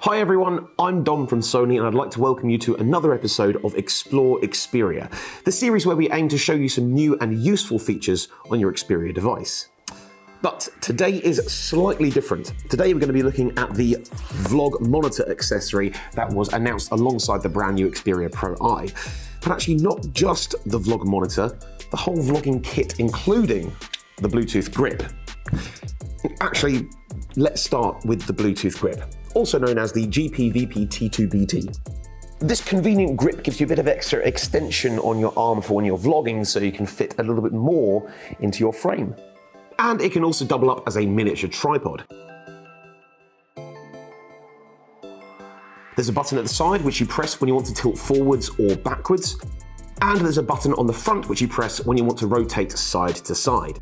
Hi everyone, I'm Dom from Sony and I'd like to welcome you to another episode of Explore Xperia, the series where we aim to show you some new and useful features on your Xperia device. But today is slightly different. Today we're going to be looking at the Vlog Monitor accessory that was announced alongside the brand new Xperia PRO-I. But actually not just the Vlog Monitor, the whole vlogging kit including the Bluetooth grip. Actually, let's start with the Bluetooth grip, also known as the GP-VPT2BT. This convenient grip gives you a bit of extra extension on your arm for when you're vlogging so you can fit a little bit more into your frame. And it can also double up as a miniature tripod. There's a button at the side which you press when you want to tilt forwards or backwards. And there's a button on the front which you press when you want to rotate side to side.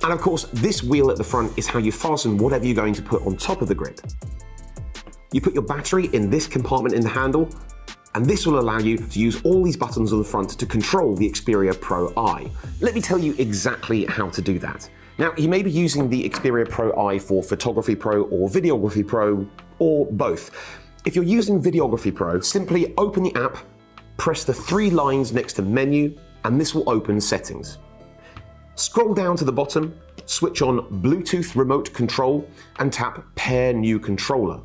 And of course, this wheel at the front is how you fasten whatever you're going to put on top of the grip. You put your battery in this compartment in the handle, and this will allow you to use all these buttons on the front to control the Xperia PRO-I. Let me tell you exactly how to do that. Now, you may be using the Xperia PRO-I for Photography Pro or Videography Pro, or both. If you're using Videography Pro, simply open the app, press the three lines next to Menu, and this will open Settings. Scroll down to the bottom, switch on Bluetooth Remote Control, and tap Pair New Controller.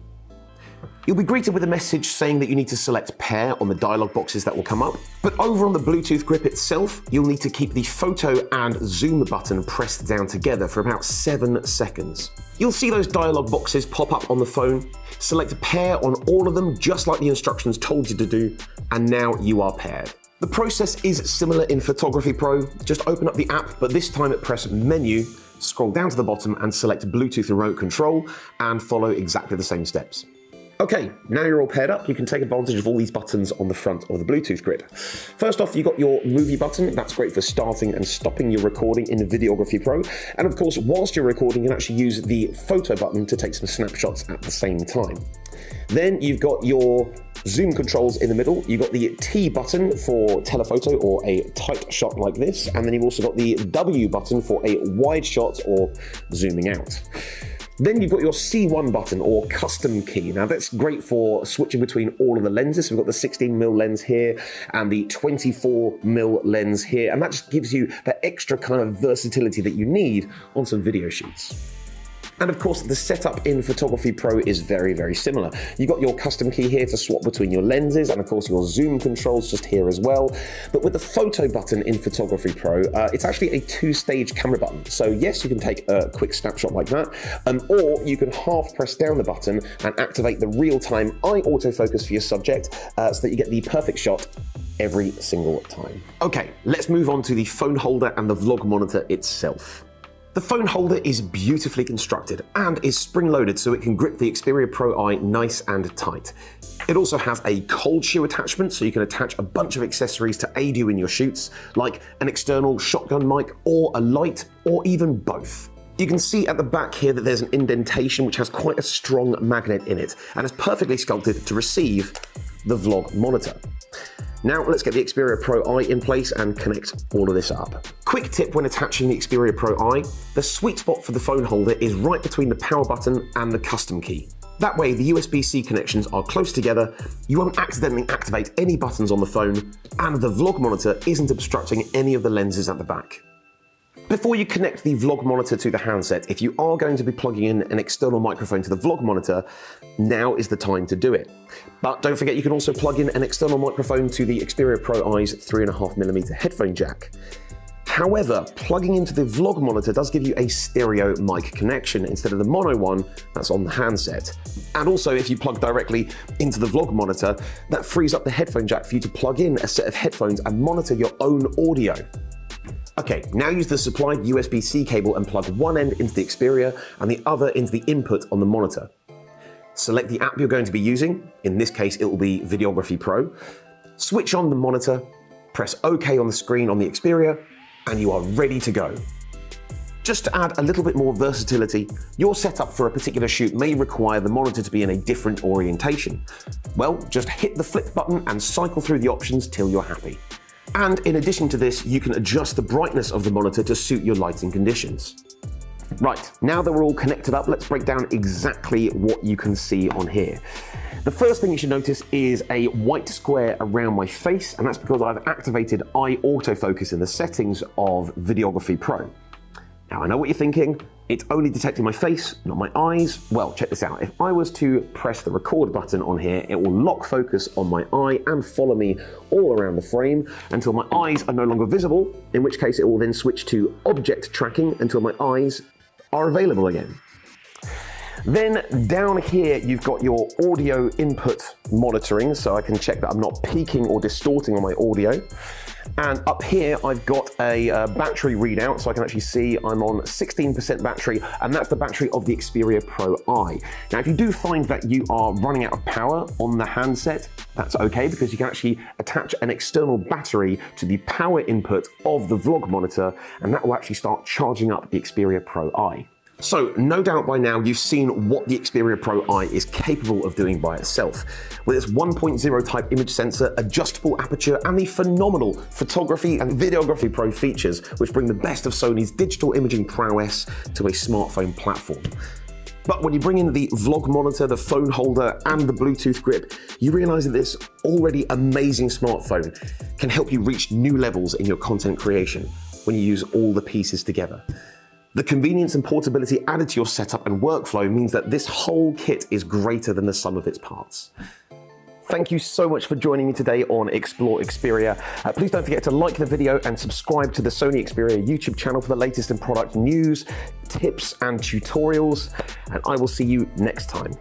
You'll be greeted with a message saying that you need to select Pair on the dialog boxes that will come up, but over on the Bluetooth grip itself, you'll need to keep the photo and zoom button pressed down together for about 7 seconds. You'll see those dialog boxes pop up on the phone, select Pair on all of them just like the instructions told you to do, and now you are paired. The process is similar in Photography Pro. Just open up the app, but this time press Menu, scroll down to the bottom and select Bluetooth Remote Control and follow exactly the same steps. Okay, now you're all paired up, you can take advantage of all these buttons on the front of the Bluetooth grip. First off, you've got your movie button. That's great for starting and stopping your recording in Videography Pro. And of course, whilst you're recording, you can actually use the photo button to take some snapshots at the same time. Then you've got your zoom controls in the middle. You've got the T button for telephoto or a tight shot like this. And then you've also got the W button for a wide shot or zooming out. Then you've got your C1 button or custom key. Now that's great for switching between all of the lenses. We've got the 16mm lens here and the 24mm lens here. And that just gives you that extra kind of versatility that you need on some video shoots. And of course, the setup in Photography Pro is very, very similar. You've got your custom key here to swap between your lenses, and of course your zoom controls just here as well. But with the photo button in Photography Pro, it's actually a two-stage camera button. So yes, you can take a quick snapshot like that, or you can half press down the button and activate the real-time eye autofocus for your subject so that you get the perfect shot every single time. Okay, let's move on to the phone holder and the Vlog Monitor itself. The phone holder is beautifully constructed and is spring-loaded so it can grip the Xperia PRO-I nice and tight. It also has a cold shoe attachment so you can attach a bunch of accessories to aid you in your shoots, like an external shotgun mic or a light, or even both. You can see at the back here that there's an indentation which has quite a strong magnet in it and is perfectly sculpted to receive the Vlog Monitor. Now let's get the Xperia PRO-I in place and connect all of this up. Quick tip when attaching the Xperia PRO-I, the sweet spot for the phone holder is right between the power button and the custom key. That way the USB-C connections are close together, you won't accidentally activate any buttons on the phone, and the Vlog Monitor isn't obstructing any of the lenses at the back. Before you connect the Vlog Monitor to the handset, if you are going to be plugging in an external microphone to the Vlog Monitor, now is the time to do it. But don't forget you can also plug in an external microphone to the Xperia PRO-I's 3.5mm headphone jack. However, plugging into the Vlog Monitor does give you a stereo mic connection instead of the mono one that's on the handset. And also, if you plug directly into the Vlog Monitor, that frees up the headphone jack for you to plug in a set of headphones and monitor your own audio. Okay, now use the supplied USB-C cable and plug one end into the Xperia and the other into the input on the monitor. Select the app you're going to be using, in this case it will be Videography Pro, switch on the monitor, press OK on the screen on the Xperia, and you are ready to go. Just to add a little bit more versatility, your setup for a particular shoot may require the monitor to be in a different orientation. Well, just hit the flip button and cycle through the options till you're happy. And in addition to this, you can adjust the brightness of the monitor to suit your lighting conditions. Right, now that we're all connected up, let's break down exactly what you can see on here. The first thing you should notice is a white square around my face, and that's because I've activated eye autofocus in the settings of Videography Pro. Now I know what you're thinking, it's only detecting my face, not my eyes. Well, check this out. If I was to press the record button on here, it will lock focus on my eye and follow me all around the frame until my eyes are no longer visible, in which case it will then switch to object tracking until my eyes are available again. Then down here, you've got your audio input monitoring, so I can check that I'm not peaking or distorting on my audio. And up here, I've got a battery readout, so I can actually see I'm on 16% battery, and that's the battery of the Xperia Pro-I. Now, if you do find that you are running out of power on the handset, that's okay, because you can actually attach an external battery to the power input of the Vlog Monitor, and that will actually start charging up the Xperia Pro-I. So, no doubt by now you've seen what the Xperia Pro-I is capable of doing by itself. With its 1.0 type image sensor, adjustable aperture, and the phenomenal photography and videography pro features, which bring the best of Sony's digital imaging prowess to a smartphone platform. But when you bring in the Vlog Monitor, the phone holder, and the Bluetooth grip, you realize that this already amazing smartphone can help you reach new levels in your content creation when you use all the pieces together. The convenience and portability added to your setup and workflow means that this whole kit is greater than the sum of its parts. Thank you so much for joining me today on Explore Xperia. Please don't forget to like the video and subscribe to the Sony Xperia YouTube channel for the latest in product news, tips and tutorials, and I will see you next time.